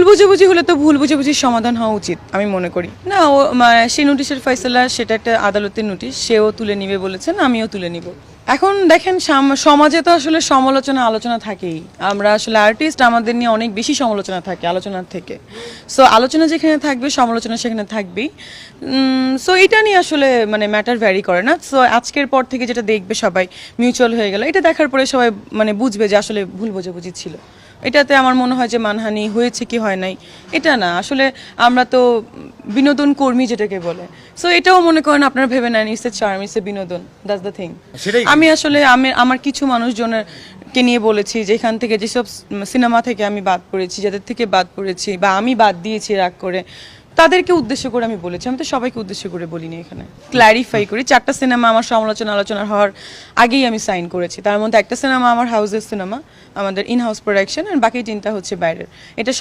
বোঝাবুঝি হলে তো ভুল বোঝাবুঝির সমাধান হওয়া উচিত আমি মনে করি। না ও সেই নোটিশের ফয়সালা সেটা একটা আদালতের নোটিশ, সেও তুলে নিবে বলেছেন, আমিও তুলে নিব। এখন দেখেন সমাজে তো আসলে সমালোচনা আলোচনা থাকেই। আমরা আসলে আর্টিস্ট, আমাদের নিয়ে অনেক বেশি সমালোচনা থাকে আলোচনার থেকে। সো আলোচনা যেখানে থাকবে সমালোচনা সেখানে থাকবেই। সো এটা নিয়ে আসলে মানে ম্যাটার ভ্যারি করে না। সো আজকের পর থেকে যেটা দেখবে সবাই মিউচুয়াল হয়ে গেল, এটা দেখার পরে সবাই মানে বুঝবে যে আসলে ভুল বোঝাবুঝি ছিল। এটাতে আমার মনে হয় যে মানহানি হয়েছে কি হয় নাই এটা না, আসলে আমরা তো বিনোদন কর্মী যেটাকে বলে। সো এটাও মনে করেন আপনারা ভেবে নেন it's a charm, it's a বিনোদন, দ্যাটস দ্য থিং। আমি আসলে আমার কিছু মানুষজনের কে নিয়ে বলেছি যে এখান থেকে যেসব সিনেমা থেকে আমি বাদ পড়েছি, যাদের থেকে বাদ পড়েছি বা আমি বাদ দিয়েছি রাগ করে, তাদেরকে উদ্দেশ্য করে আমি বলেছি। আমি তো সবাইকে উদ্দেশ্য করে বলিনি, এখানে ক্ল্যারিফাই করি। 4টা সিনেমা আমার আলোচনা হওয়ার আগেই আমি সাইন করেছি। তার মধ্যে একটা সিনেমা আমার হাউসের সিনেমা, আমাদের ইন হাউস প্রোডাকশন, আর বাকি 3টা হচ্ছে বাইরের। এটা